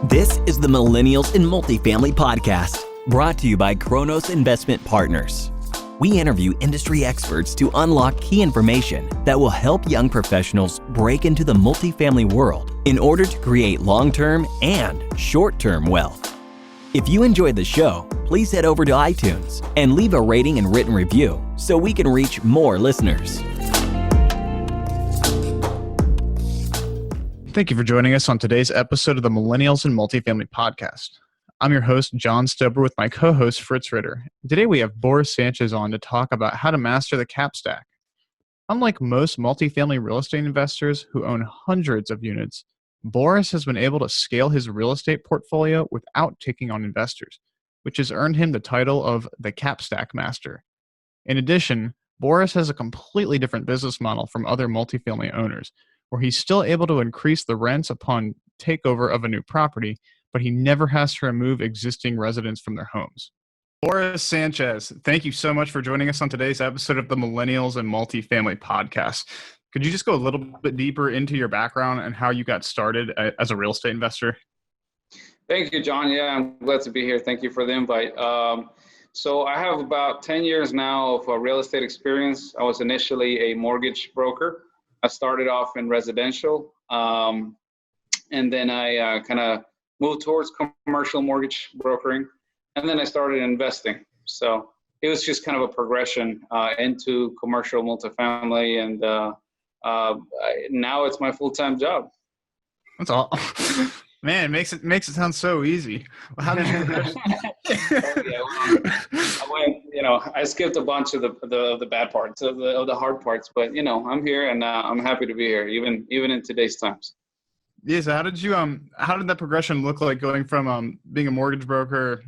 This is the Millennials in Multifamily podcast, brought to you by Kronos Investment Partners. We interview industry experts to unlock key information that will help young professionals break into the multifamily world in order to create long-term and short-term wealth. If you enjoyed the show, please head over to iTunes and leave a rating and written review so we can reach more listeners. Thank you for joining us on today's episode of the Millennials in Multifamily podcast. I'm your host, John Stober, with my co-host, Fritz Ritter. Today we have Boris Sanchez on to talk about how to master the cap stack. Unlike most multifamily real estate investors who own hundreds of units, Boris has been able to scale his real estate portfolio without taking on investors, which has earned him the title of the Cap Stack Master. In addition, Boris has a completely different business model from other multifamily owners, where he's still able to increase the rents upon takeover of a new property, but he never has to remove existing residents from their homes. Boris Sanchez, thank you so much for joining us on today's episode of the Millennials and Multifamily podcast. Could you just go a little bit deeper into your background and how you got started as a real estate investor? Thank you, John. Yeah, I'm glad to be here. Thank you for the invite. So I have about 10 years now of real estate experience. I was initially a mortgage broker. I started off in residential, and then I kind of moved towards commercial mortgage brokering, and then I started investing. So it was just kind of a progression into commercial multifamily, and now it's my full-time job. That's all. Man, it makes it sound so easy. How did you? I skipped a bunch of the bad parts of the hard parts, but I'm here and I'm happy to be here, even in today's times. Yeah. So how did that progression look like, going from being a mortgage broker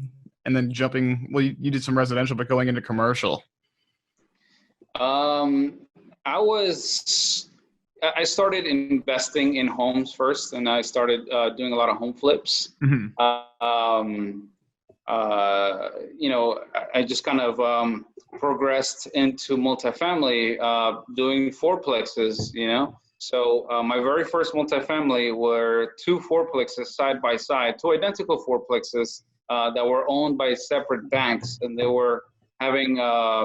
and then jumping? Well, you did some residential, but going into commercial. I started investing in homes first, and I started doing a lot of home flips. Mm-hmm. I just kind of progressed into multifamily, doing fourplexes, So my very first multifamily were two fourplexes side by side, two identical fourplexes that were owned by separate banks, and they were having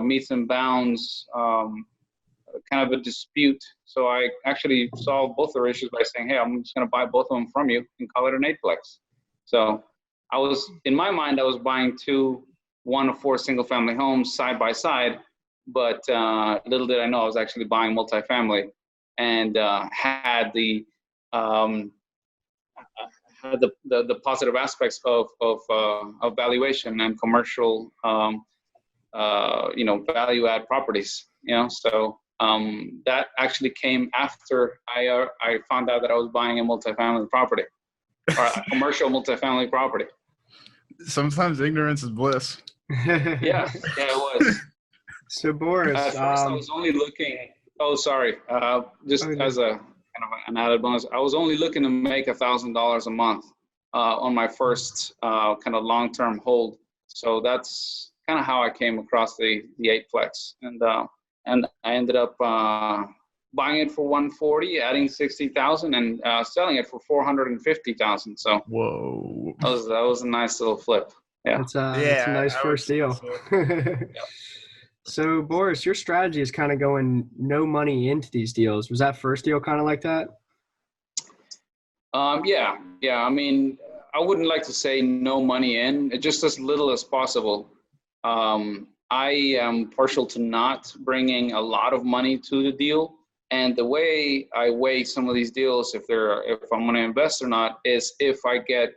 meets and bounds, kind of a dispute. So I actually solved both their issues by saying, hey, I'm just going to buy both of them from you and call it an eightplex. So in my mind, I was buying one of four single family homes side by side, but little did I know I was actually buying multifamily, and had the positive aspects of valuation and commercial, value add properties, so that actually came after I found out that I was buying a multifamily property, or a commercial multifamily property. Sometimes ignorance is bliss. Yeah, it was. So Boris, at first I was only looking. Oh, sorry. As a kind of an added bonus, I was only looking to make $1,000 a month on my first kind of long-term hold. So that's kind of how I came across the eightplex, and I ended up buying it for $140,000, adding $60,000, and selling it for $450,000. So whoa, that was a nice little flip. Yeah, that's a nice first deal. Yep. So Boris, your strategy is kind of going no money into these deals. Was that first deal kind of like that? Yeah. I mean, I wouldn't like to say no money in, just as little as possible. I am partial to not bringing a lot of money to the deal. And the way I weigh some of these deals, if I'm going to invest or not, is if I get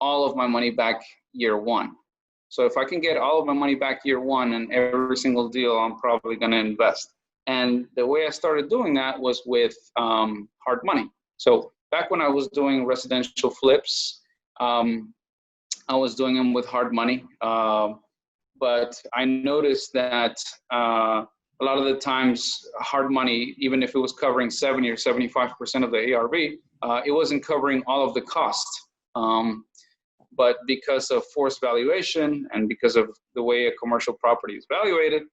all of my money back year one. So if I can get all of my money back year one in every single deal, I'm probably going to invest. And the way I started doing that was with hard money. So back when I was doing residential flips, I was doing them with hard money. But I noticed that a lot of the times hard money, even if it was covering 70 or 75% of the ARV, it wasn't covering all of the cost. But because of forced valuation and because of the way a commercial property is valuated,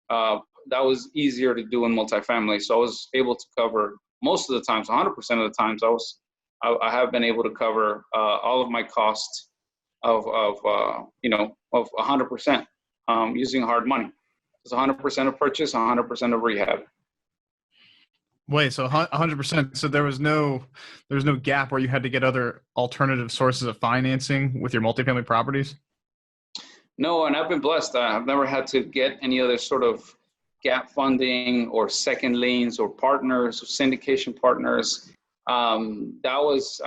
that was easier to do in multifamily. So I was able to cover most of the times, 100% of the times, I I have been able to cover all of my costs of 100% using hard money. It's 100% of purchase, 100% of rehab. Wait, so 100%. So there was no gap where you had to get other alternative sources of financing with your multifamily properties? No, and I've been blessed. I've never had to get any other sort of gap funding or second liens or partners or syndication partners. That was,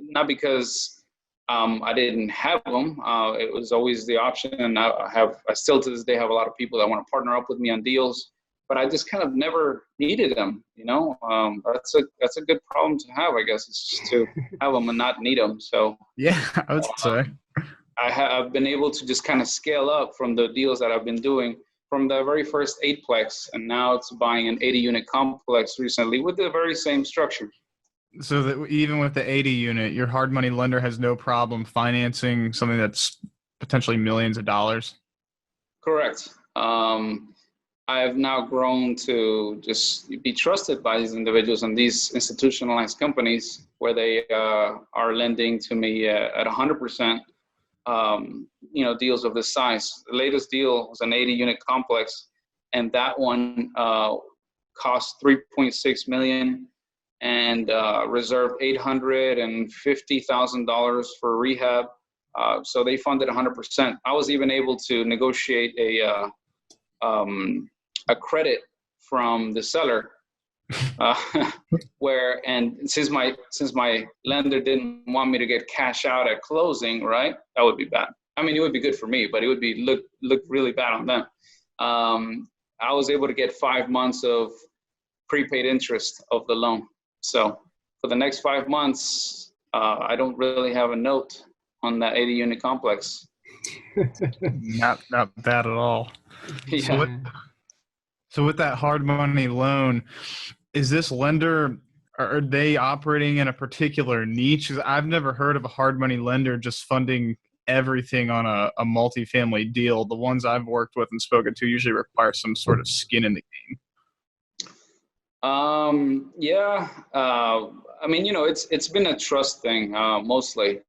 not because I didn't have them. It was always the option, and I still to this day have a lot of people that want to partner up with me on deals, but I just kind of never needed them. That's a good problem to have, I guess. It's just to have them and not need them. So Yeah, I would say. I've been able to just kind of scale up from the deals that I've been doing from the very first 8-plex, and now it's buying an 80-unit complex recently with the very same structure. So that even with the 80 unit, your hard money lender has no problem financing something that's potentially millions of dollars? Correct. I have now grown to just be trusted by these individuals and these institutionalized companies where they are lending to me at 100%. Deals of this size. The latest deal was an 80-unit complex, and that one cost $3.6 million and reserved $850,000 for rehab. So they funded 100%. I was even able to negotiate a credit from the seller, since my lender didn't want me to get cash out at closing, right? That would be bad. It would be good for me, but it would be look really bad on them. I was able to get 5 months of prepaid interest of the loan. So for the next 5 months, I don't really have a note on that 80-unit complex. Not bad at all. Yeah. So with that hard money loan, is this lender, are they operating in a particular niche? 'Cause I've never heard of a hard money lender just funding everything on a multifamily deal. The ones I've worked with and spoken to usually require some sort of skin in the game. It's been a trust thing, mostly.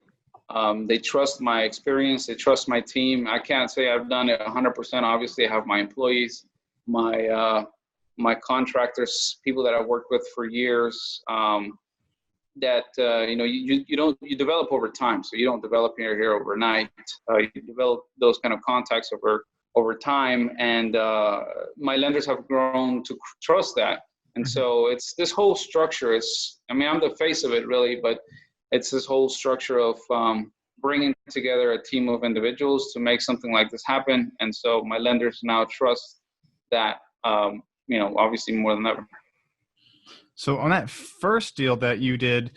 They trust my experience. They trust my team. I can't say I've done it 100%. Obviously, I have my employees, my contractors, people that I've worked with for years, you develop over time. So you don't develop here overnight. You develop those kind of contacts over time. And my lenders have grown to trust that. And so it's this whole structure. I'm the face of it really, but it's this whole structure of bringing together a team of individuals to make something like this happen. And so my lenders now trust that, obviously more than ever. So on that first deal that you did,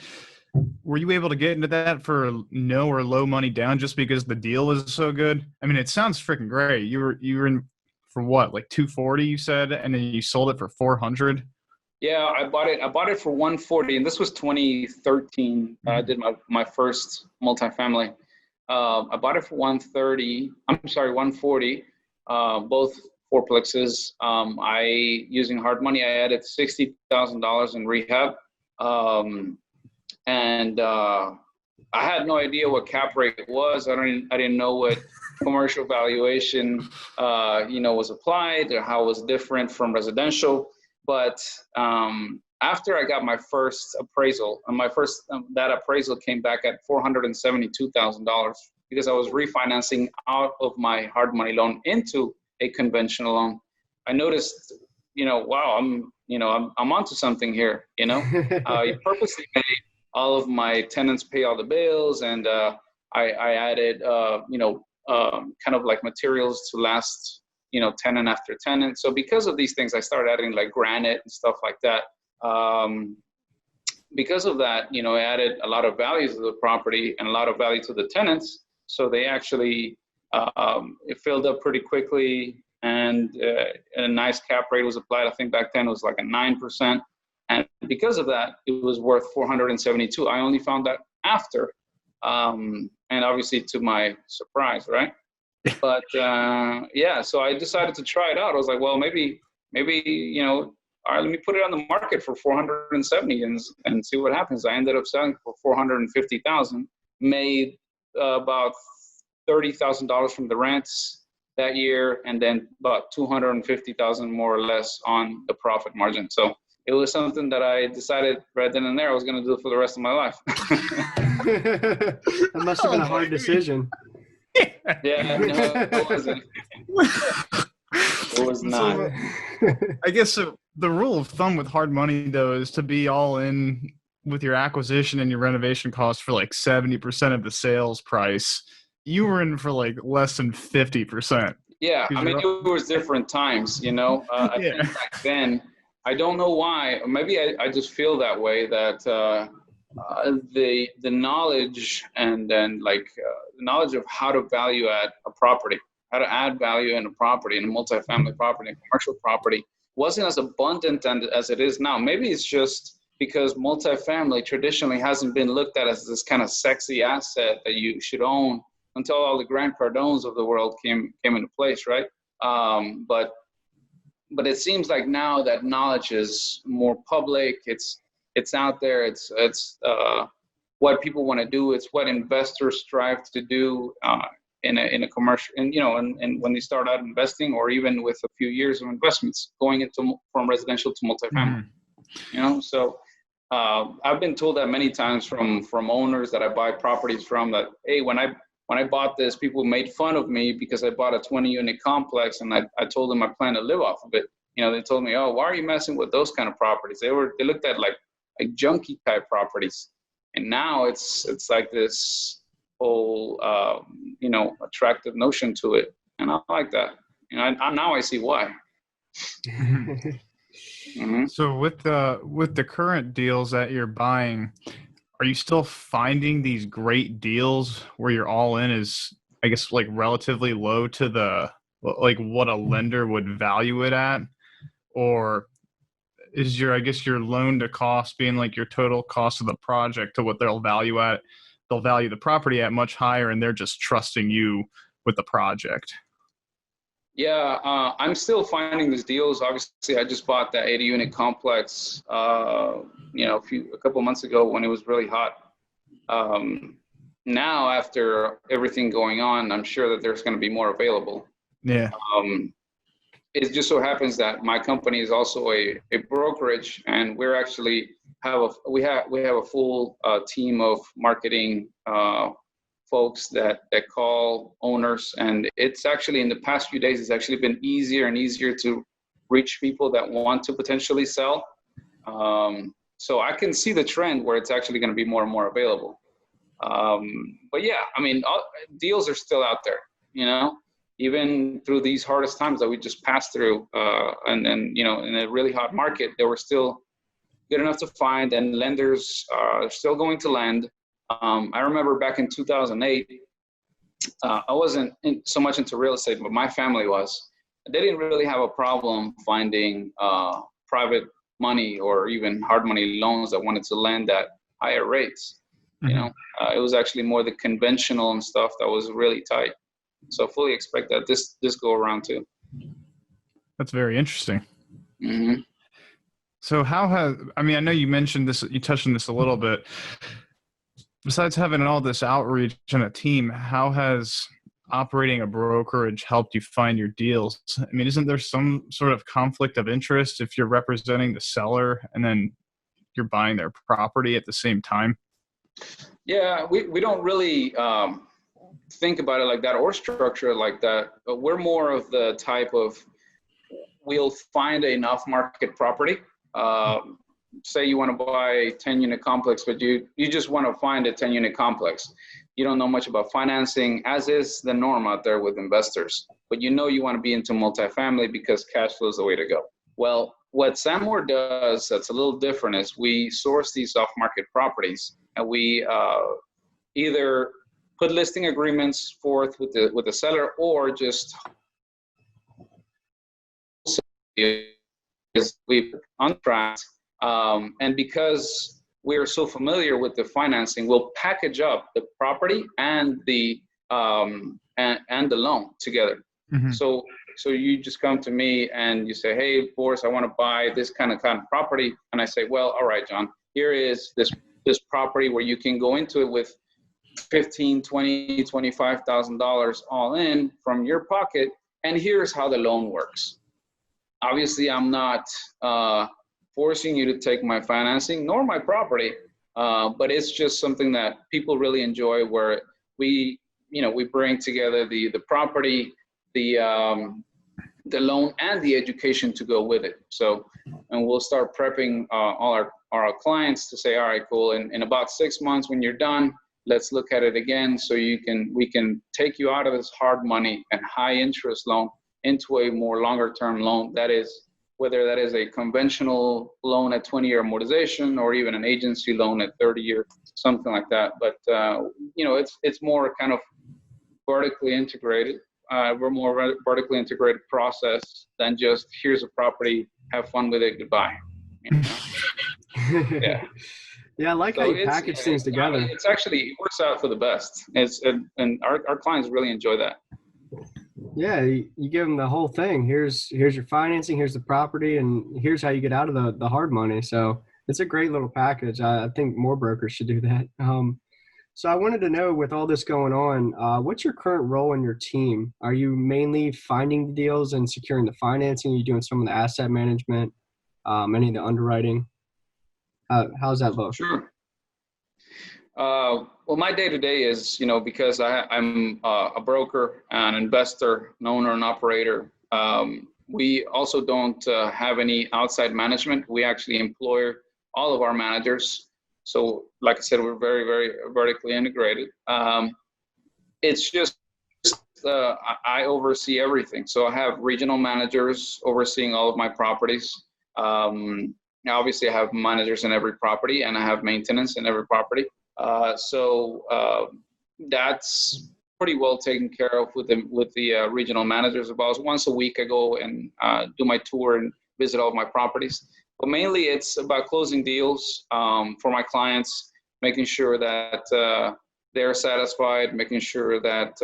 were you able to get into that for no or low money down just because the deal is so good? It sounds freaking great. You were in for what, like 240 you said, and then you sold it for 400? Yeah, I bought it for 140, and this was 2013. I did my first multifamily. I bought it for 140, both fourplexes. Using hard money, I added $60,000 in rehab. And I had no idea what cap rate was. I didn't know what commercial valuation, was applied or how it was different from residential. But after I got my first appraisal, and that appraisal came back at $472,000 because I was refinancing out of my hard money loan into a conventional loan. I noticed, wow, I'm onto something here. I purposely made all of my tenants pay all the bills, and I added, kind of like materials to last, tenant after tenant. So because of these things, I started adding like granite and stuff like that. Because of that, I added a lot of value to the property and a lot of value to the tenants. So they actually, it filled up pretty quickly, and a nice cap rate was applied. I think back then it was like a 9%. And because of that, it was worth $472. I only found that after, and obviously to my surprise, right? But so I decided to try it out. I was like, well, maybe all right, let me put it on the market for 470 and see what happens. I ended up selling for 450,000, made about $30,000 from the rents that year, and then about 250,000 more or less on the profit margin. So it was something that I decided right then and there I was going to do for the rest of my life. That must have been a hard decision. Yeah, no, it wasn't. It was not. So, I guess the rule of thumb with hard money, though, is to be all in with your acquisition and your renovation costs for like 70% of the sales price. You were in for like less than 50%. Yeah, I mean, it was different times, you know. I think back then, I don't know why. Maybe I just feel that way, that the knowledge and then the knowledge of how to value add a property, how to add value in a property, in a multifamily property, a commercial property, wasn't as abundant as it is now. Maybe it's just because multifamily traditionally hasn't been looked at as this kind of sexy asset that you should own until all the Grant Cardones of the world came into place, right? But it seems like now that knowledge is more public. It's out there. It's what people want to do. It's what investors strive to do in a commercial, and when they start out investing, or even with a few years of investments, going from residential to multifamily. So I've been told that many times from owners that I buy properties from, that, hey, when I bought this, people made fun of me because I bought a 20-unit complex, and I told them I plan to live off of it. They told me, oh, why are you messing with those kind of properties? They looked at like junky type properties, and now it's like this whole attractive notion to it, and I like that. Now I see why. Mm-hmm. So with the current deals that you're buying, are you still finding these great deals where you're all in is, I guess, like relatively low to the, like what a lender would value it at? Or is your loan to cost being like your total cost of the project to what they'll value the property at much higher, and they're just trusting you with the project? Yeah, I'm still finding these deals. Obviously, I just bought that 80-unit complex, a couple months ago when it was really hot. Now, after everything going on, I'm sure that there's going to be more available. Yeah. It just so happens that my company is also a brokerage, and we're actually we have a full team of marketing folks that call owners, and it's actually, in the past few days, it's actually been easier and easier to reach people that want to potentially sell. So I can see the trend where it's actually going to be more and more available. But yeah, I mean, deals are still out there, even through these hardest times that we just passed through, and in a really hot market, they were still good enough to find, and lenders are still going to lend. I remember back in 2008, I wasn't so much into real estate, but my family was. They didn't really have a problem finding private money or even hard money loans that wanted to lend at higher rates. Mm-hmm. It was actually more the conventional and stuff that was really tight. So fully expect that this go around too. That's very interesting. Mm-hmm. So I know you mentioned this, you touched on this a little bit. Besides having all this outreach and a team, how has operating a brokerage helped you find your deals? I mean, isn't there some sort of conflict of interest if you're representing the seller and then you're buying their property at the same time? Yeah, we don't really think about it like that or structure it like that. But we're more of the type of, we'll find enough market property. Say you want to buy a 10-unit complex, but you just want to find a 10-unit complex. You don't know much about financing, as is the norm out there with investors. But you want to be into multifamily because cash flow is the way to go. Well, what Sanmore does that's a little different is we source these off-market properties, and we either put listing agreements forth with the seller, or just we contract. And because we're so familiar with the financing, we'll package up the property and the loan together. Mm-hmm. So So you just come to me and you say, hey, Boris, I want to buy this kind of property. And I say, well, all right, John, here is this property where you can go into it with $15,000, $20,000, $25,000 all in from your pocket. And here's how the loan works. Obviously, I'm not forcing you to take my financing nor my property, but it's just something that people really enjoy, where we bring together the property, the loan, and the education to go with it. So, and we'll start prepping all our clients to say, all right, cool. In about 6 months, when you're done, let's look at it again. So we can take you out of this hard money and high interest loan into a more longer term loan. That is, whether that is a conventional loan at 20-year amortization or even an agency loan at 30-year, something like that. But it's more kind of vertically integrated. We're more vertically integrated process than just here's a property, have fun with it, goodbye. Yeah. Yeah, I like how you package things together. It's actually, it works out for the best. And our clients really enjoy that. Yeah, you give them the whole thing. Here's your financing, here's the property, and here's how you get out of the hard money. So it's a great little package. I think more brokers should do that. So I wanted to know, with all this going on, what's your current role in your team? Are you mainly finding the deals and securing the financing? Are you doing some of the asset management, any of the underwriting? How's that look? Sure. Well, my day-to-day is, because I'm a broker, an investor, an owner, and operator. We also don't have any outside management. We actually employ all of our managers. So, like I said, we're very, very vertically integrated. It's just I oversee everything. So I have regional managers overseeing all of my properties. Now, obviously, I have managers in every property, and I have maintenance in every property. So that's pretty well taken care of with the regional managers. About once a week, I go and do my tour and visit all of my properties. But mainly, it's about closing deals for my clients, making sure that they're satisfied, making sure that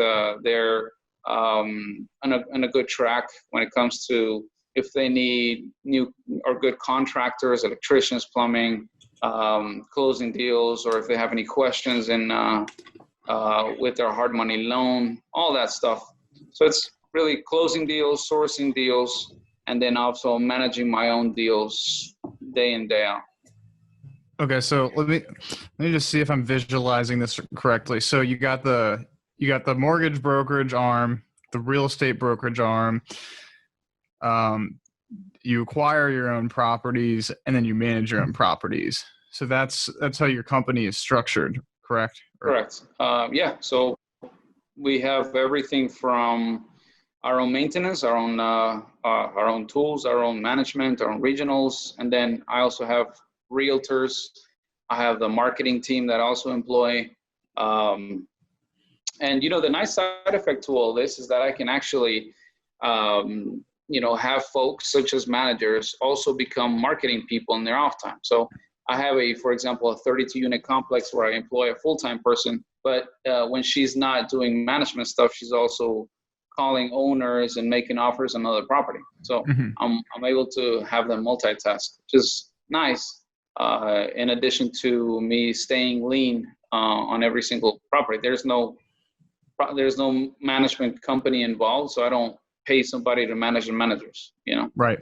they're on a good track when it comes to if they need new or good contractors, electricians, plumbing, closing deals, or if they have any questions with their hard money loan, all that stuff. So it's really closing deals, sourcing deals, and then also managing my own deals day in, day out. Okay, so let me just see if I'm visualizing this correctly. So you got the mortgage brokerage arm, the real estate brokerage arm. You acquire your own properties, and then you manage your own properties. So that's how your company is structured, correct? Correct. Yeah. So we have everything from our own maintenance, our own tools, our own management, our own regionals, and then I also have realtors. I have the marketing team that I also employ. And the nice side effect to all this is that I can actually have folks such as managers also become marketing people in their off time. So I have for example, a 32-unit complex where I employ a full-time person, but when she's not doing management stuff, she's also calling owners and making offers on other property. So I'm able to have them multitask, which is nice. In addition to me staying lean on every single property, there's no management company involved, so I don't pay somebody to manage the managers. Right.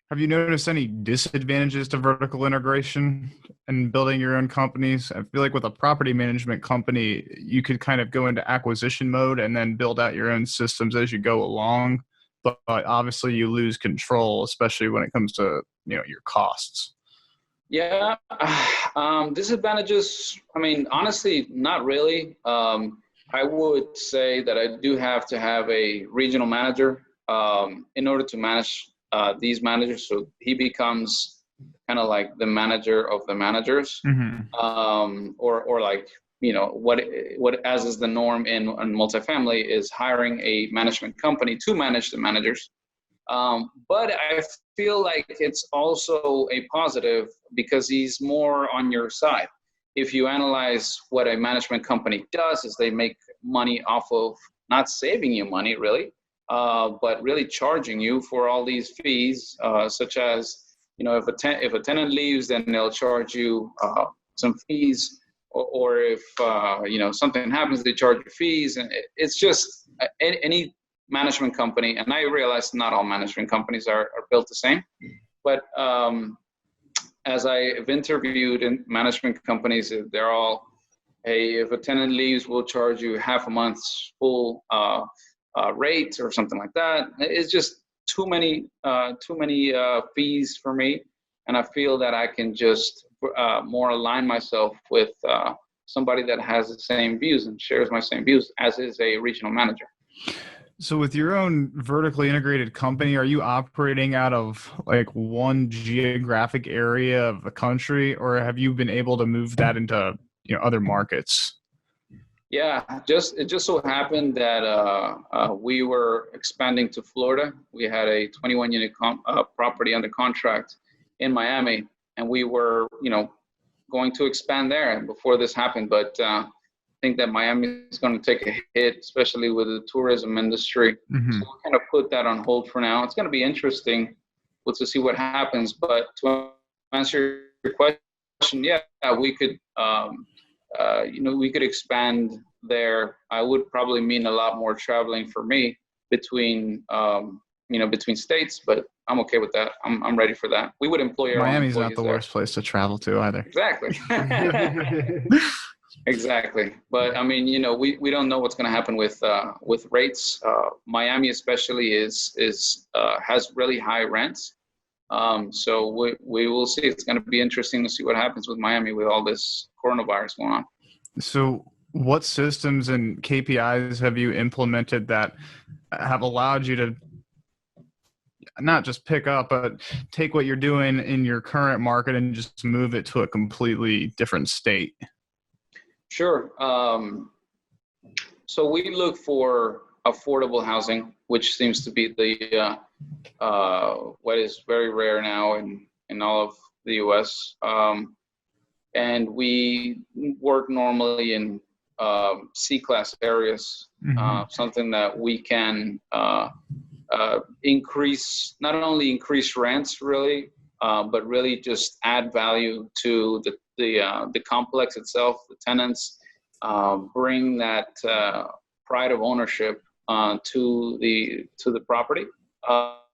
Have you noticed any disadvantages to vertical integration and building your own companies? I feel like with a property management company, you could kind of go into acquisition mode and then build out your own systems as you go along. But obviously you lose control, especially when it comes to, your costs. Yeah. Disadvantages, honestly, not really. I would say that I do have to have a regional manager in order to manage these managers, so he becomes kind of like the manager of the managers, or like what as is the norm in multifamily is hiring a management company to manage the managers. But I feel like it's also a positive because he's more on your side. If you analyze what a management company does, is they make money off of not saving you money really, but really charging you for all these fees, such as, if a tenant leaves, then they'll charge you some fees, or if something happens, they charge you fees, and it's just any management company. And I realize not all management companies are built the same, but as I've interviewed in management companies, they're all, hey, if a tenant leaves, we'll charge you half a month's full rate or something like that. It's just too many fees for me, and I feel that I can just more align myself with somebody that has the same views and shares my same views, as is a regional manager. So with your own vertically integrated company, are you operating out of like one geographic area of the country, or have you been able to move that into other markets? Yeah, it just so happened that we were expanding to Florida. We had a 21-unit property under contract in Miami, and we were, going to expand there before this happened. But I think that Miami is going to take a hit, especially with the tourism industry. Mm-hmm. So we'll kind of put that on hold for now. It's going to be interesting to see what happens. But to answer your question, yeah, we could. We could expand there. I would probably mean a lot more traveling for me between states, but I'm okay with that. I'm ready for that. We would employ our Miami's not the there. worst place to travel to either. Exactly. Exactly. But I mean, we don't know what's going to happen with rates. Miami especially has really high rents. So we will see. It's going to be interesting to see what happens with Miami with all this coronavirus going on. So what systems and KPIs have you implemented that have allowed you to not just pick up, but take what you're doing in your current market and just move it to a completely different state? Sure. So we look for affordable housing, which seems to be the what is very rare now in all of the U.S. And we work normally in C-class areas, something that we can not only increase rents really, but really just add value to the complex itself, the tenants, bring that pride of ownership to the property,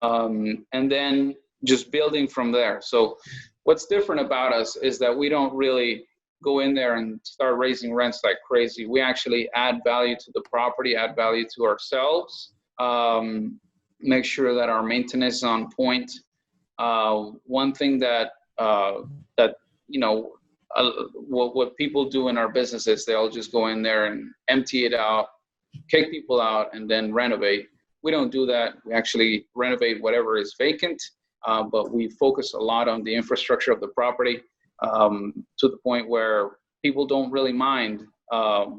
and then just building from there. So what's different about us is that we don't really go in there and start raising rents like crazy. We actually add value to the property, add value to ourselves, make sure that our maintenance is on point. One thing that what people do in our business is they'll just go in there and empty it out, kick people out, and then renovate. We don't do that. We actually renovate whatever is vacant, but we focus a lot on the infrastructure of the property, to the point where people don't really mind a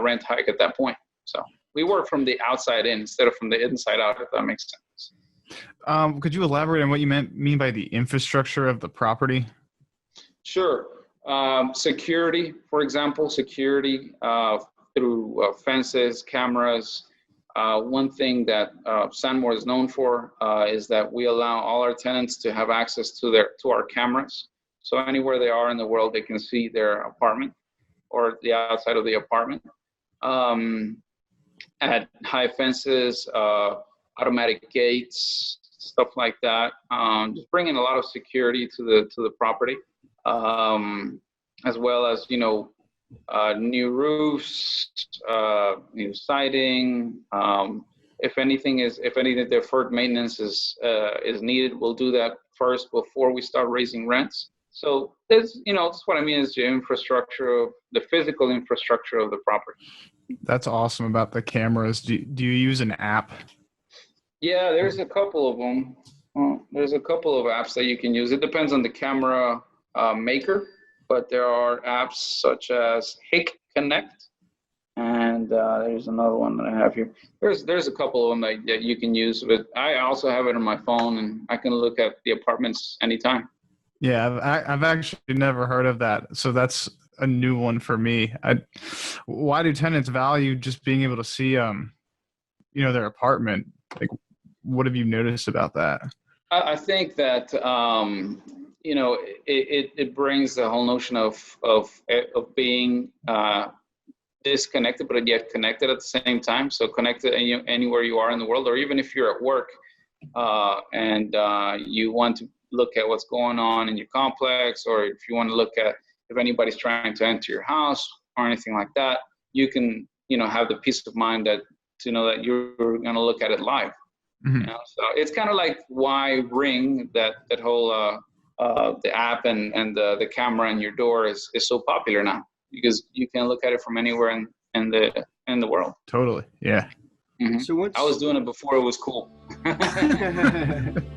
rent hike at that point. So we work from the outside in instead of from the inside out, if that makes sense. Could you elaborate on what you mean by the infrastructure of the property? Sure. Security, for example, through fences, cameras. One thing that Sanmore is known for is that we allow all our tenants to have access to our cameras. So anywhere they are in the world, they can see their apartment or the outside of the apartment. Add high fences, automatic gates, stuff like that. Just bringing a lot of security to the property, as well as new roofs, new siding. If any deferred maintenance is needed, we'll do that first before we start raising rents. So that's what I mean is the physical infrastructure of the property. That's awesome about the cameras. Do you use an app? Yeah, there's a couple of them. There's a couple of apps that you can use. It depends on the camera maker, but there are apps such as Hick Connect, and there's another one that I have here. There's a couple of them that you can use, but I also have it on my phone, and I can look at the apartments anytime. Yeah, I've actually never heard of that, so that's a new one for me. Why do tenants value just being able to see their apartment. Like, what have you noticed about that? I think that it brings the whole notion of being disconnected, but yet connected at the same time. So connected anywhere you are in the world, or even if you're at work and you want to look at what's going on in your complex, or if you want to look at if anybody's trying to enter your house or anything like that, you can have the peace of mind to know that you're going to look at it live. Mm-hmm. So it's kind of like why Ring, that whole the app and the camera in your door is so popular now, because you can look at it from anywhere in the world. Totally. Yeah. Mm-hmm. So I was doing it before it was cool.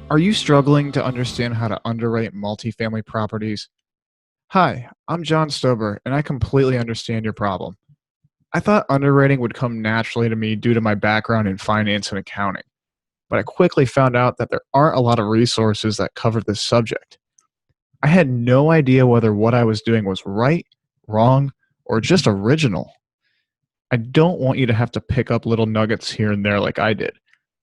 Are you struggling to understand how to underwrite multifamily properties? Hi, I'm John Stober, and I completely understand your problem. I thought underwriting would come naturally to me due to my background in finance and accounting, but I quickly found out that there aren't a lot of resources that cover this subject. I had no idea whether what I was doing was right, wrong, or just original. I don't want you to have to pick up little nuggets here and there like I did.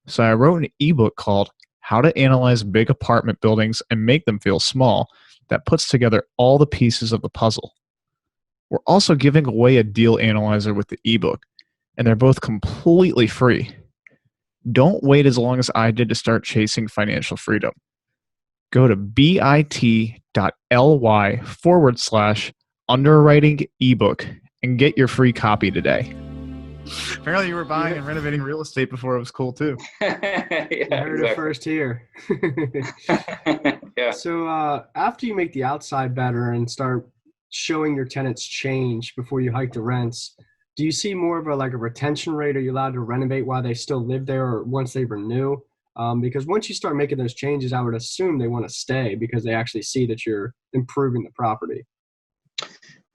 So I wrote an ebook called How to Analyze Big Apartment Buildings and Make Them Feel Small that puts together all the pieces of the puzzle. We're also giving away a deal analyzer with the ebook, and they're both completely free. Don't wait as long as I did to start chasing financial freedom. Go to bit.ly/underwriting ebook and get your free copy today. Apparently you were buying and renovating real estate before it was cool too. Yeah, you heard it first here. Yeah. So after you make the outside better and start showing your tenants change before you hike the rents, do you see more of a retention rate? Are you allowed to renovate while they still live there or once they renew? Because once you start making those changes, I would assume they want to stay because they actually see that you're improving the property.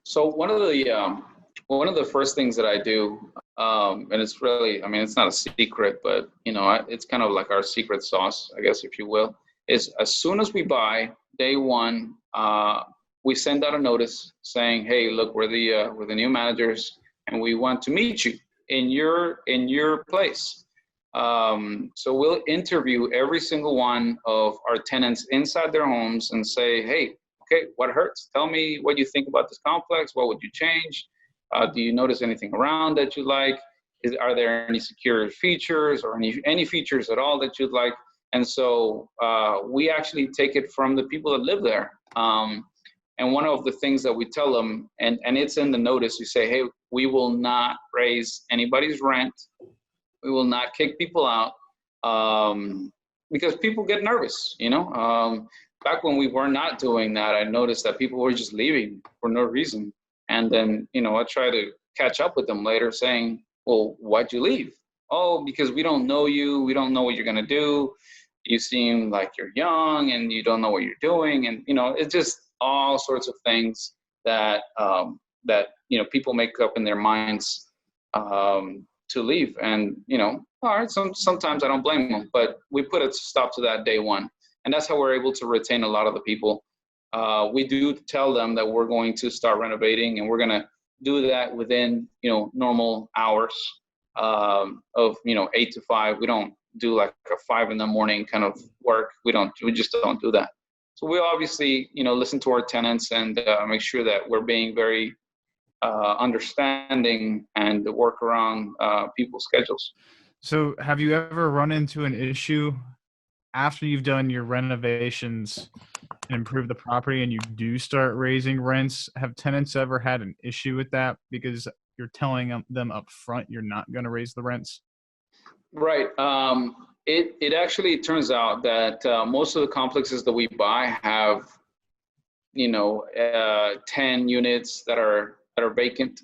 So one of the first things that I do, and it's really, it's not a secret, but it's kind of like our secret sauce, I guess, if you will, is as soon as we buy, day one, we send out a notice saying, hey, look, we're the new managers, and we want to meet you in your place. So we'll interview every single one of our tenants inside their homes and say, hey, okay, what hurts? Tell me what you think about this complex. What would you change? Do you notice anything around that you like? Are there any security features or any features at all that you'd like? And so we actually take it from the people that live there. And one of the things that we tell them, and it's in the notice, we say, hey, we will not raise anybody's rent. We will not kick people out because people get nervous, Back when we were not doing that, I noticed that people were just leaving for no reason. And then, I try to catch up with them later saying, well, why'd you leave? Oh, because we don't know you. We don't know what you're going to do. You seem like you're young and you don't know what you're doing. And, it's just all sorts of things that people make up in their minds to leave. And, all right, sometimes I don't blame them, but we put a stop to that day one. And that's how we're able to retain a lot of the people. We do tell them that we're going to start renovating, and we're going to do that within, normal hours of, 8 to 5. We don't do like a 5 a.m. kind of work. We just don't do that. So we obviously, listen to our tenants and make sure that we're being very understanding and work around people's schedules. So have you ever run into an issue after you've done your renovations and improved the property and you do start raising rents? Have tenants ever had an issue with that because you're telling them up front you're not going to raise the rents? Right. It actually turns out that most of the complexes that we buy have, 10 units that are vacant.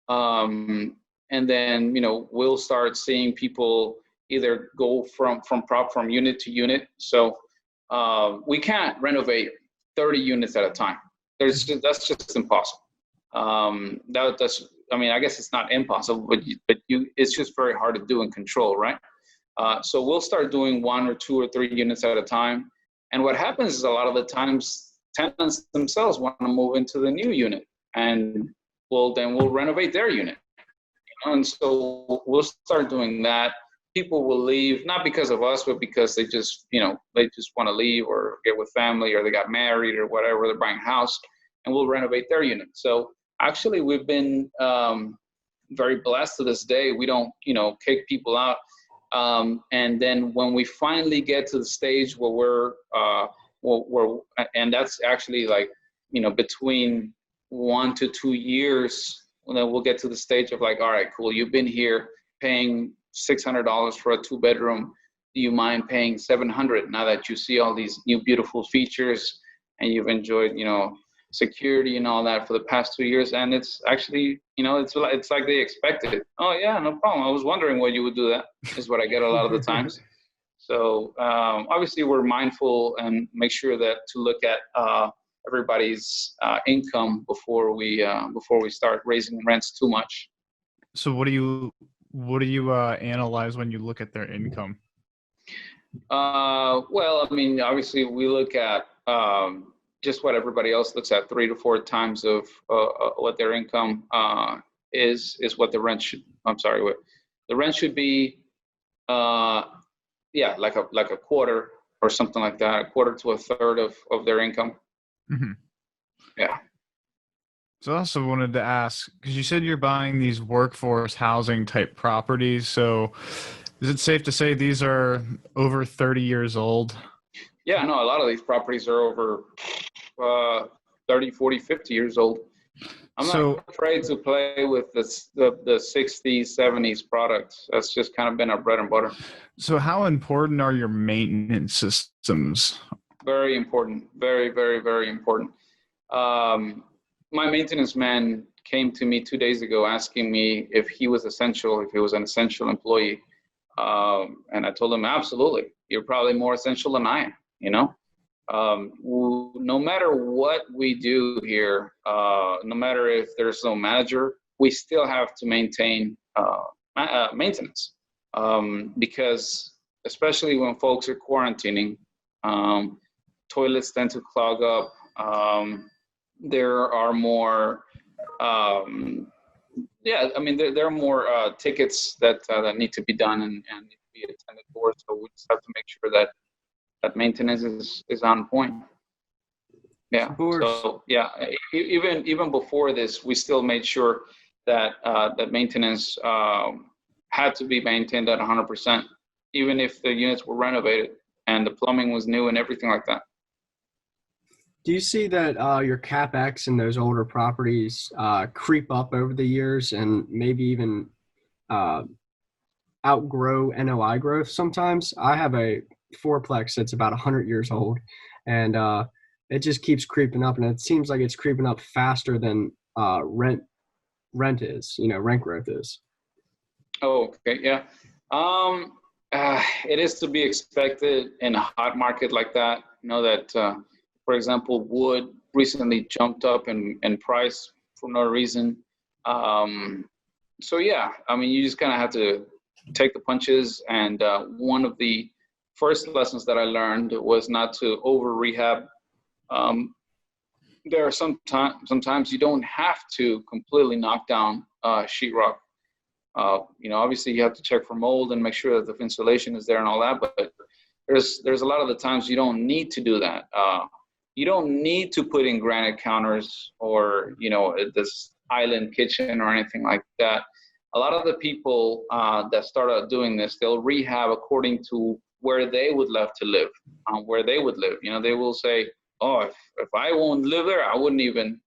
And then, we'll start seeing people either go from unit to unit. So we can't renovate 30 units at a time. That's just impossible. I guess it's not impossible, but it's just very hard to do and control, right? So we'll start doing 1 or 2 or 3 units at a time. And what happens is a lot of the times tenants themselves want to move into the new unit, and we'll renovate their unit. And so we'll start doing that. people will leave, not because of us, but because they just want to leave or get with family, or they got married or whatever, they're buying a house, and we'll renovate their unit. So actually we've been very blessed to this day. We don't, kick people out. And then when we finally get to the stage where and that's actually like, between 1 to 2 years, and then we'll get to the stage of like, all right, cool, you've been here paying $600 for a 2-bedroom. Do you mind paying $700 now that you see all these new beautiful features and you've enjoyed, security and all that for the past 2 years? And it's actually, it's like they expected. Oh yeah, no problem. I was wondering why you would do that, is what I get a lot of the times. So obviously we're mindful and make sure that to look at everybody's income before we start raising rents too much. So what do you analyze when you look at their income? Well, I mean, obviously we look at just what everybody else looks at, 3 to 4 times of what their income is what the rent should. What the rent should be. Like a quarter or something like that, a quarter to a third of their income. Mm-hmm. Yeah. So I also wanted to ask, because you said you're buying these workforce housing type properties. So is it safe to say these are over 30 years old? Yeah, no, a lot of these properties are over 30, 40, 50 years old. I'm not afraid to play with the 60s, 70s products. That's just kind of been our bread and butter. So how important are your maintenance systems? Very important. Very, very, very important. My maintenance man came to me 2 days ago asking me if he was an essential employee. And I told him, absolutely. You're probably more essential than I am, no matter what we do here, no matter if there's no manager, we still have to maintain maintenance. Because especially when folks are quarantining, toilets tend to clog up. There are more, there are more tickets that need to be done and need to be attended for. So we just have to make sure that maintenance is on point. Yeah. So yeah, even before this, we still made sure that that maintenance had to be maintained at 100%, even if the units were renovated and the plumbing was new and everything like that. Do you see that your CapEx in those older properties creep up over the years and maybe even outgrow NOI growth sometimes? I have a fourplex that's about 100 years old, and it just keeps creeping up, and it seems like it's creeping up faster than rent is, rent growth is. Oh, okay, yeah. It is to be expected in a hot market like that. That, for example, wood recently jumped up in price for no reason. So yeah, I mean, you just kind of have to take the punches. And one of the first lessons that I learned was not to over-rehab. There are sometimes you don't have to completely knock down sheetrock. Obviously you have to check for mold and make sure that the insulation is there and all that, but there's a lot of the times you don't need to do that. You don't need to put in granite counters or, this island kitchen or anything like that. A lot of the people that start out doing this, they'll rehab according to where they would love to live, where they would live. They will say, oh, if I won't live there, I wouldn't even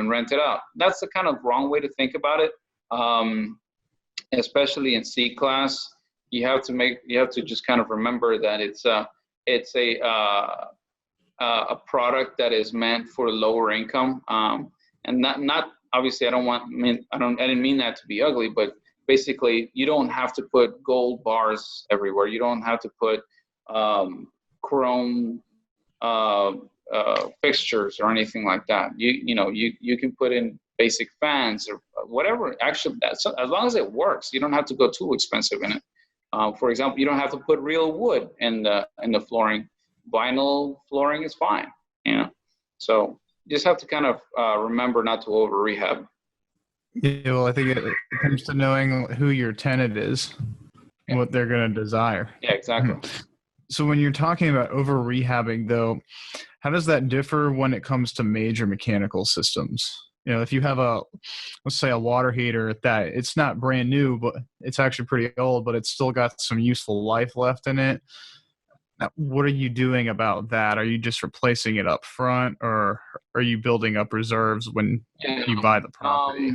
rent it out. That's the kind of wrong way to think about it. Especially in C class, you have to just kind of remember that it's a product that is meant for lower income, and not obviously I didn't mean that to be ugly, but basically you don't have to put gold bars everywhere. You don't have to put chrome fixtures or anything like that. You can put in basic fans or whatever. Actually, as long as it works, you don't have to go too expensive in it. For example, you don't have to put real wood in the flooring. Vinyl flooring is fine, So you just have to kind of remember not to over rehab. Yeah, well, I think it comes to knowing who your tenant is. what they're going to desire. Yeah, exactly. So when you're talking about over-rehabbing, though, how does that differ when it comes to major mechanical systems? If you have let's say a water heater that it's not brand new, but it's actually pretty old, but it's still got some useful life left in it. What are you doing about that? Are you just replacing it up front, or are you building up reserves when you buy the property?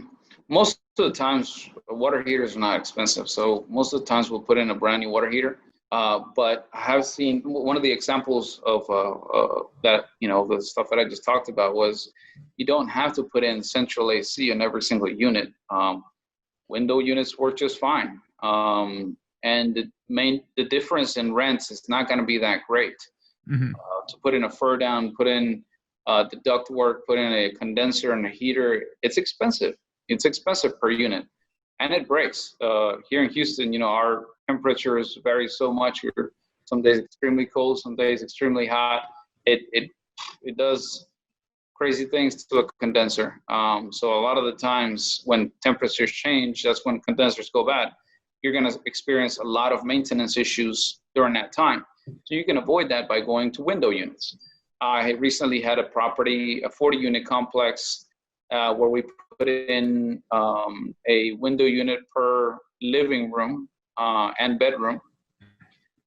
Most of the times, water heaters are not expensive. So most of the times we'll put in a brand new water heater. But I have seen one of the examples of that, the stuff that I just talked about was you don't have to put in central AC in every single unit. Window units work just fine. And the difference in rents is not going to be that great. To put in a fur down, put in the duct work, put in a condenser and a heater, it's expensive. It's expensive per unit, and it breaks. Here in Houston, our temperatures vary so much. Some days extremely cold, some days extremely hot. It does crazy things to a condenser. So a lot of the times when temperatures change, that's when condensers go bad. You're going to experience a lot of maintenance issues during that time. So you can avoid that by going to window units. I recently had a property, a 40-unit complex, where we put in a window unit per living room and bedroom.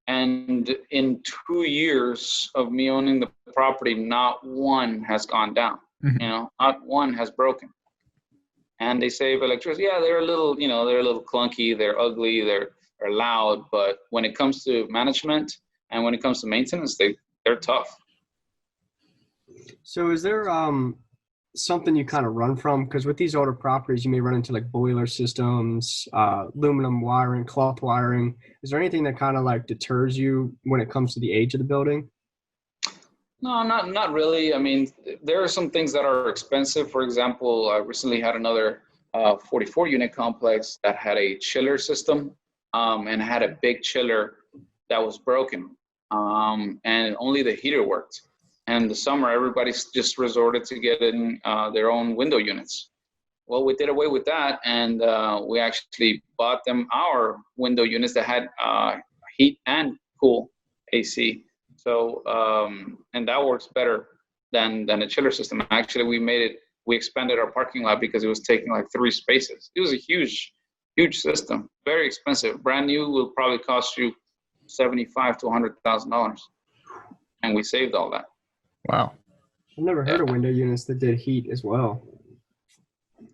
And in 2 years of me owning the property, not one has gone down. Not one has broken. And they save electricity. Yeah, they're a little clunky, they're ugly, they're loud, but when it comes to management and when it comes to maintenance, they're tough. So is there something you kind of run from? Because with these older properties, you may run into like boiler systems, aluminum wiring, cloth wiring. Is there anything that kind of like deters you when it comes to the age of the building? No, not really. I mean, there are some things that are expensive. For example, I recently had another 44-unit complex that had a chiller system and had a big chiller that was broken, and only the heater worked. And in the summer, everybody just resorted to getting their own window units. Well, we did away with that, and we actually bought them our window units that had heat and cool AC. So, and that works better than a chiller system. Actually, we expanded our parking lot because it was taking like 3 spaces. It was a huge system, very expensive. Brand new will probably cost you $75,000 to $100,000, and we saved all that. Wow. I've never heard of window units that did heat as well.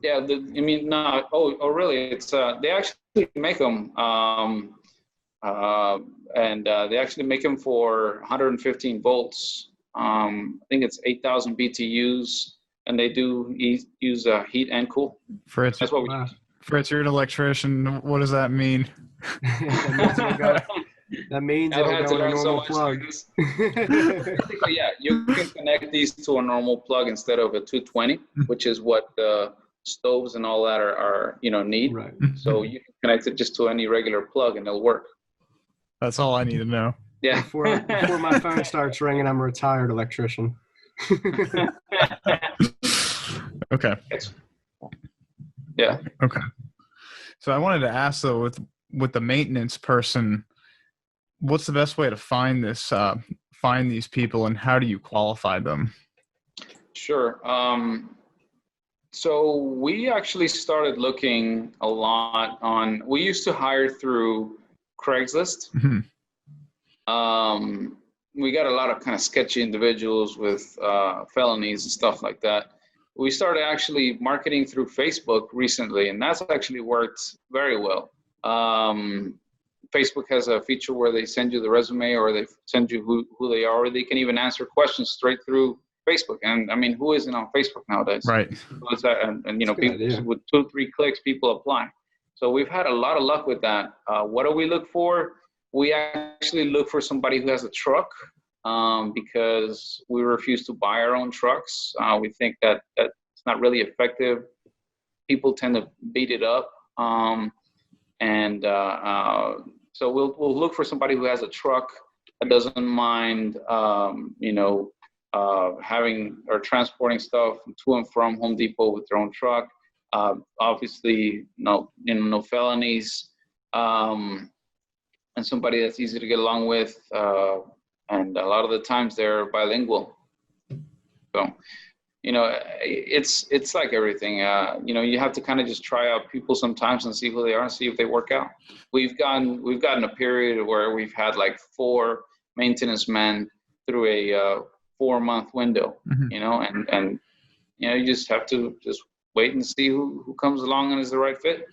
Yeah, really? It's they actually make them. And they actually make them for 115 volts. I think it's 8,000 BTUs, and they do use heat and cool. Fritz, that's what we use. Fritz, you're an electrician. What does that mean? That means it'll go in a normal plug. Basically, yeah, you can connect these to a normal plug instead of a 220, which is what the stoves and all that are need. Right. So you can connect it just to any regular plug, and it'll work. That's all I need to know. Yeah. Before my phone starts ringing, I'm a retired electrician. Okay. Yeah. Okay. So I wanted to ask though, with the maintenance person, what's the best way to find these people, and how do you qualify them? Sure. So we actually started looking a lot we used to hire through Craigslist. Mm-hmm. We got a lot of kind of sketchy individuals with felonies and stuff like that. We started actually marketing through Facebook recently, and that's actually worked very well. Facebook has a feature where they send you the resume, or they send you who they are, or they can even answer questions straight through Facebook. And I mean, who isn't on Facebook nowadays? Right. So and people with 2-3 clicks, people apply. So we've had a lot of luck with that. What do we look for? We actually look for somebody who has a truck, because we refuse to buy our own trucks. We think that it's not really effective. People tend to beat it up. So we'll look for somebody who has a truck that doesn't mind, having or transporting stuff to and from Home Depot with their own truck. Obviously, no felonies. and somebody that's easy to get along with. And a lot of the times they're bilingual. So, it's like everything. You have to kind of just try out people sometimes and see who they are and see if they work out. We've gotten a period where we've had like 4 maintenance men through a 4-month window. Mm-hmm. And you just have to just wait and see who comes along and is the right fit.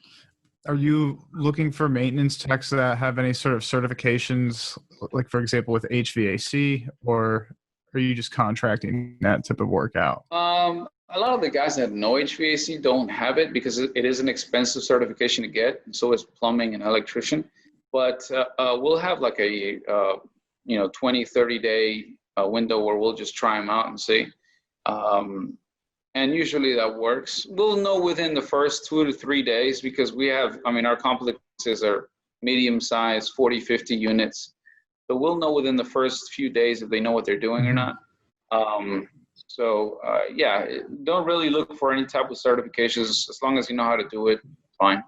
Are you looking for maintenance techs that have any sort of certifications, like for example with HVAC, or are you just contracting that type of work out? A lot of the guys that know HVAC don't have it because it is an expensive certification to get. So is plumbing and electrician. But we'll have like a 20, 30 day window where we'll just try them out and see. And usually that works. We'll know within the first 2 to 3 days because our complexes are medium size, 40, 50 units. So we'll know within the first few days if they know what they're doing or not. Don't really look for any type of certifications. As long as you know how to do it, fine.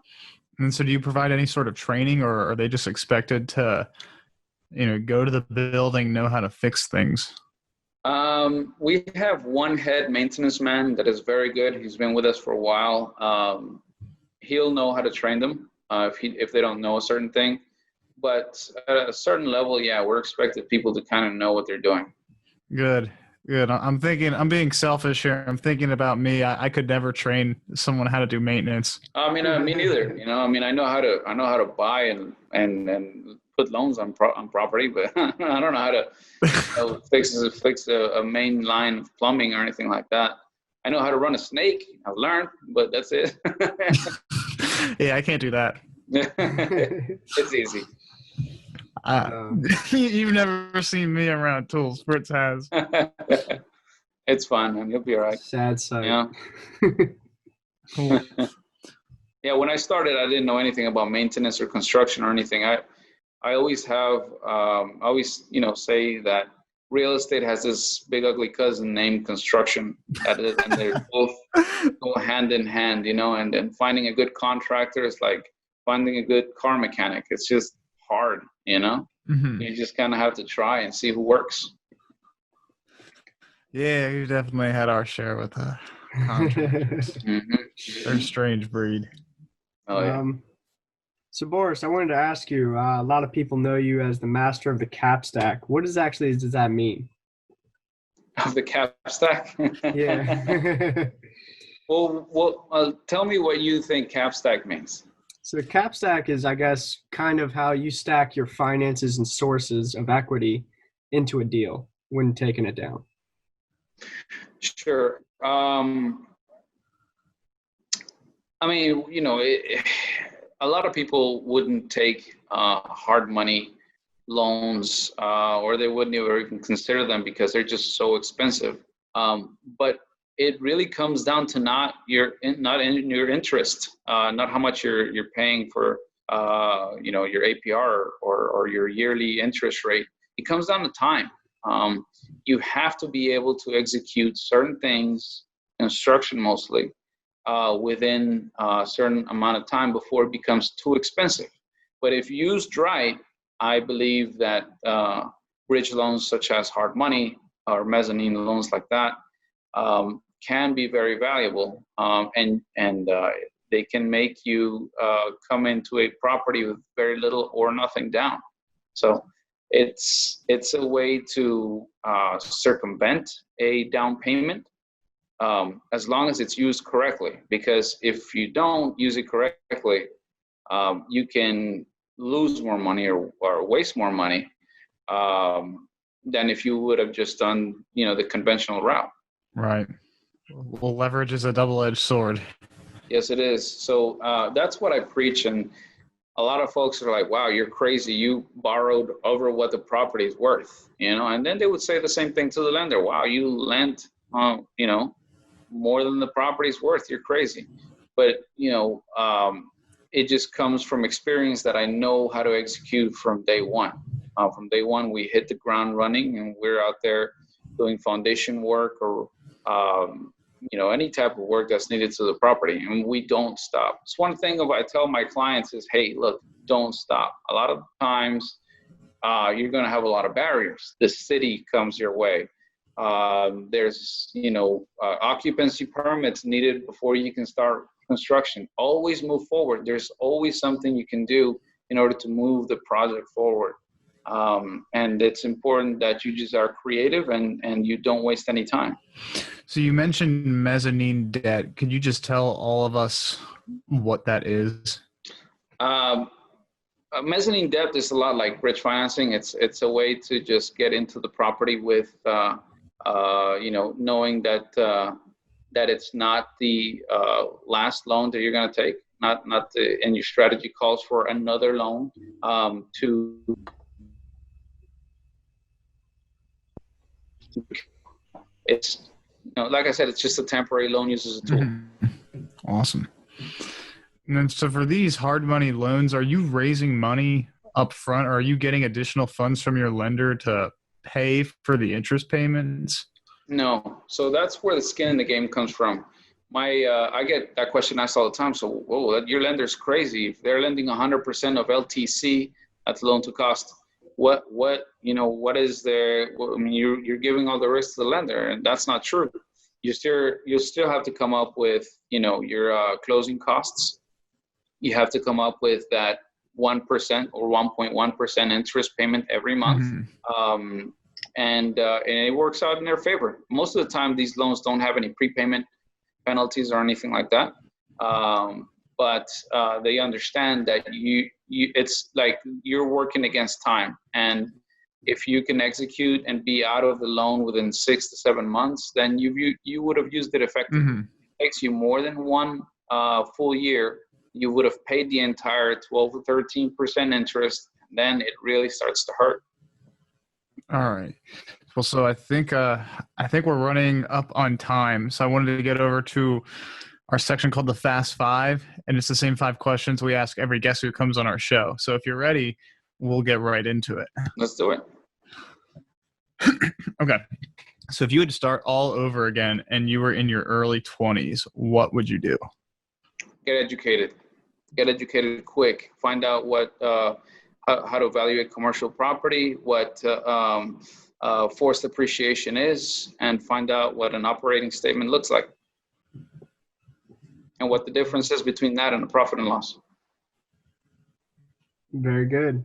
And so do you provide any sort of training, or are they just expected to, go to the building, know how to fix things? We have one head maintenance man that is very good. He's been with us for a while. He'll know how to train them if they don't know a certain thing. But at a certain level, we're expected people to kind of know what they're doing. Good. I'm being selfish here. I'm thinking about me. I could never train someone how to do maintenance. Me neither. I know how to buy and put loans on property, but I don't know how to fix a main line of plumbing or anything like that. I know how to run a snake. I've learned, but that's it. Yeah, I can't do that. It's easy. You've never seen me around tools. Fritz has. It's fun, man. You'll be all right. Sad sight. Yeah. Cool. Yeah, when I started, I didn't know anything about maintenance or construction or anything. I always have, say that real estate has this big ugly cousin named construction, and they're both go hand in hand, and finding a good contractor is like finding a good car mechanic. It's just hard, Mm-hmm. You just kind of have to try and see who works. Yeah, you definitely had our share with the contractors. Mm-hmm. They're a strange breed. Oh, yeah. So Boris, I wanted to ask you, a lot of people know you as the master of the cap stack. What does that mean? Of the cap stack? Yeah. Well, tell me what you think cap stack means. So the cap stack is, I guess, kind of how you stack your finances and sources of equity into a deal when taking it down. Sure. A lot of people wouldn't take hard money loans, or they wouldn't even consider them because they're just so expensive. But it really comes down to not in your interest, not how much you're paying for your APR or your yearly interest rate. It comes down to time. You have to be able to execute certain things, construction mostly, within a certain amount of time before it becomes too expensive. But if used right, I believe that bridge loans such as hard money or mezzanine loans like that can be very valuable, and they can make you come into a property with very little or nothing down. So it's a way to circumvent a down payment, as long as it's used correctly. Because if you don't use it correctly, you can lose more money or waste more money than if you would have just done the conventional route. Right. Well, leverage is a double-edged sword. Yes, it is. So that's what I preach. And a lot of folks are like, wow, you're crazy. You borrowed over what the property is worth, and then they would say the same thing to the lender. Wow, you lent, more than the property's worth. You're crazy. But, it just comes from experience that I know how to execute from day one. From day one, we hit the ground running, and we're out there doing foundation work or, any type of work that's needed to the property, and we don't stop. It's one thing I tell my clients is, hey, look, don't stop. A lot of times you're going to have a lot of barriers. The city comes your way. There's, occupancy permits needed before you can start construction. Always move forward. There's always something you can do in order to move the project forward. And it's important that you just are creative and you don't waste any time. So you mentioned mezzanine debt. Could you just tell all of us what that is? Mezzanine debt is a lot like bridge financing. It's a way to just get into the property with, knowing that it's not the last loan that you're going to take. And your strategy calls for another loan to. It's, like I said, it's just a temporary loan used as a tool. Mm-hmm. Awesome. And then, so for these hard money loans, are you raising money up front, or are you getting additional funds from your lender to pay for the interest payments? No. So that's where the skin in the game comes from. I get that question asked all the time. So, your lender's crazy. If they're lending 100% of LTC, that's loan to cost. What is there? I mean, you're giving all the risk to the lender, and that's not true. You still have to come up with, your closing costs. You have to come up with that 1% or 1.1% interest payment every month. Mm-hmm. And it works out in their favor. Most of the time, these loans don't have any prepayment penalties or anything like that. But they understand that it's like you're working against time. And if you can execute and be out of the loan within 6 to 7 months, then you would have used it effectively. Mm-hmm. It takes you more than one full year. You would have paid the entire 12 to 13% interest. And then it really starts to hurt. All right. Well, so I think we're running up on time. So I wanted to get over to our section called the Fast Five, and it's the same 5 questions we ask every guest who comes on our show. So if you're ready, we'll get right into it. Let's do it. Okay. So if you had to start all over again and you were in your early 20s, what would you do? Get educated. Get educated quick. Find out how to evaluate commercial property, what forced appreciation is, and find out what an operating statement looks like, and what the difference is between that and a profit and loss. Very good.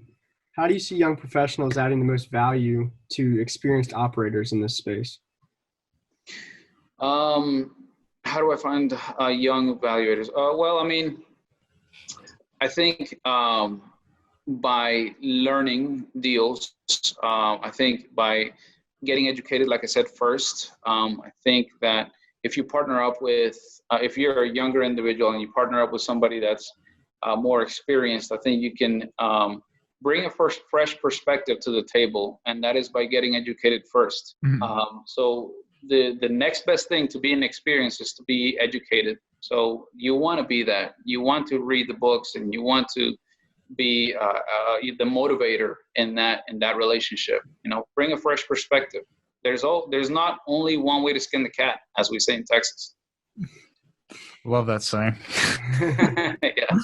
How do you see young professionals adding the most value to experienced operators in this space? How do I find young evaluators? I think by learning deals, I think by getting educated, like I said first, I think that if you partner up with, if you're a younger individual and you partner up with somebody that's more experienced, I think you can bring a fresh perspective to the table, and that is by getting educated first. Mm-hmm. So the next best thing to being experienced is to be educated. So you want to be that. You want to read the books, and you want to be the motivator in that relationship. Bring a fresh perspective. There's not only one way to skin the cat, as we say in Texas. Love that saying. Yeah.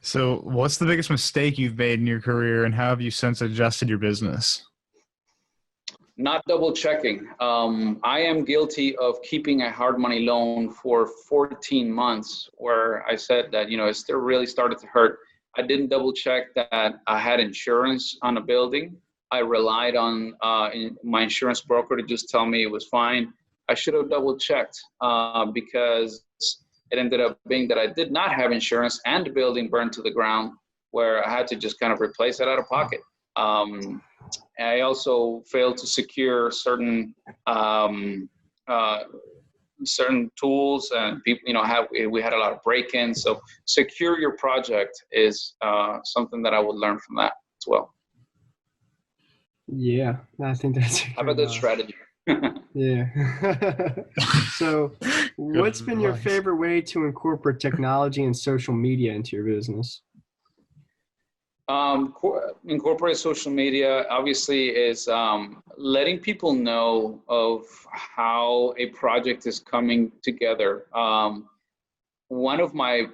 So what's the biggest mistake you've made in your career, and how have you since adjusted your business? Not double checking. I am guilty of keeping a hard money loan for 14 months where I said that, it still really started to hurt. I didn't double check that I had insurance on a building. I relied on my insurance broker to just tell me it was fine. I should have double checked because it ended up being that I did not have insurance and the building burned to the ground where I had to just kind of replace it out of pocket. I also failed to secure certain tools, and people, we had a lot of break-ins. So secure your project is something that I would learn from that as well. Yeah, I think that's have a good strategy. Yeah. So what's been your favorite way to incorporate technology and social media into your business? Incorporate social media obviously is letting people know of how a project is coming together. One of my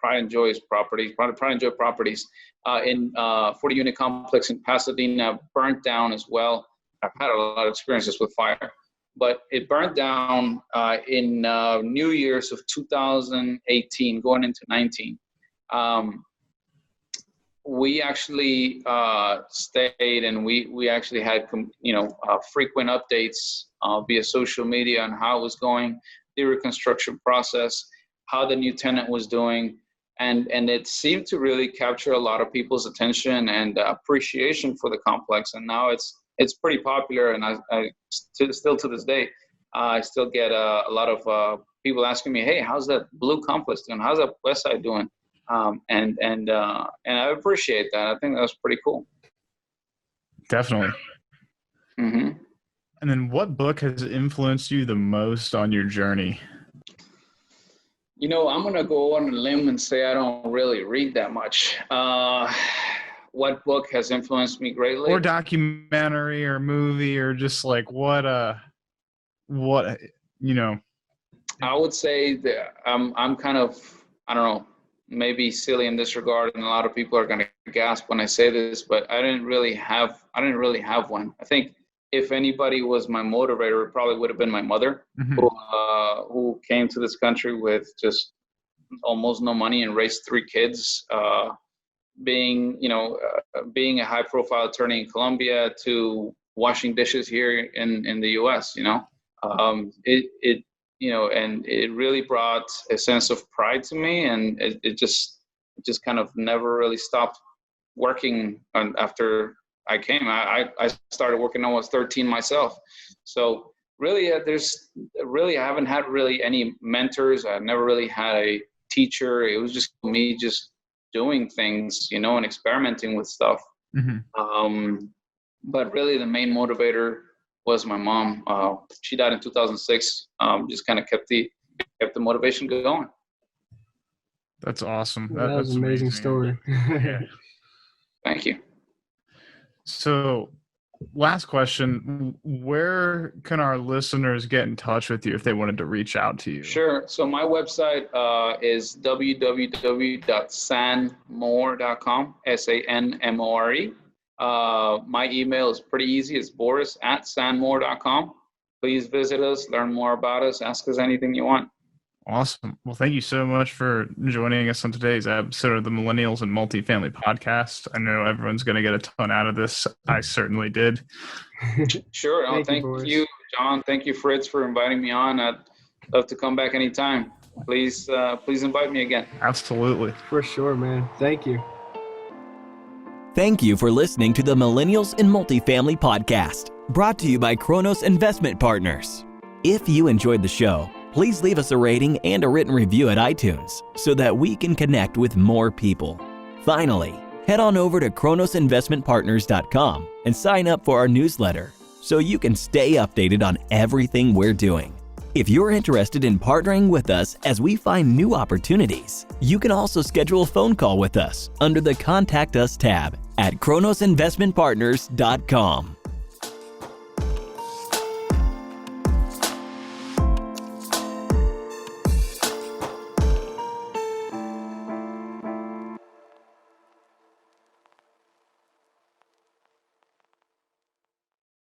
Pride and Joy properties in 40-unit complex in Pasadena burnt down as well. I've had a lot of experiences with fire, but it burnt down in New Year's of 2018, going into 19. We actually stayed, and we actually had frequent updates via social media on how it was going, the reconstruction process, how the new tenant was doing, and it seemed to really capture a lot of people's attention and appreciation for the complex. And now it's pretty popular, and I still to this day, I still get a lot of people asking me, hey, how's that blue complex doing? How's that west side doing? And I appreciate that. I think that was pretty cool. Definitely. Mm-hmm. And then what book has influenced you the most on your journey? I'm going to go on a limb and say I don't really read that much. What book has influenced me greatly? Or documentary or movie, or just like what I would say that I'm kind of, I don't know, maybe silly in this regard, and a lot of people are going to gasp when I say this, but I didn't really have one. I think if anybody was my motivator, it probably would have been my mother, mm-hmm. who came to this country with just almost no money and raised 3 kids, being a high-profile attorney in Colombia to washing dishes here in the U.S. And it really brought a sense of pride to me, and it just kind of never really stopped working after I came. I started working when I was 13 myself. So really, I haven't had really any mentors. I've never really had a teacher. It was just me just doing things, and experimenting with stuff. Mm-hmm. But really the main motivator was my mom. She died in 2006. Just kind of kept the motivation going. That's awesome. That was that's an amazing story. Yeah. Thank you. So last question, where can our listeners get in touch with you if they wanted to reach out to you? Sure. So my website is www.sanmore.com, SANMORE. My email is pretty easy. It's boris@sanmore.com. Please visit us, learn more about us, ask us anything you want. Awesome. Well, thank you so much for joining us on today's episode of the Millennials and Multifamily Podcast. I know everyone's going to get a ton out of this. I certainly did. Sure. Thank you, John. Thank you, Fritz, for inviting me on. I'd love to come back anytime. Please invite me again. Absolutely. For sure, man. Thank you. Thank you for listening to the Millennials and Multifamily Podcast, brought to you by Kronos Investment Partners. If you enjoyed the show, please leave us a rating and a written review at iTunes so that we can connect with more people. Finally, head on over to kronosinvestmentpartners.com and sign up for our newsletter so you can stay updated on everything we're doing. If you're interested in partnering with us as we find new opportunities, you can also schedule a phone call with us under the Contact Us tab at kronosinvestmentpartners.com.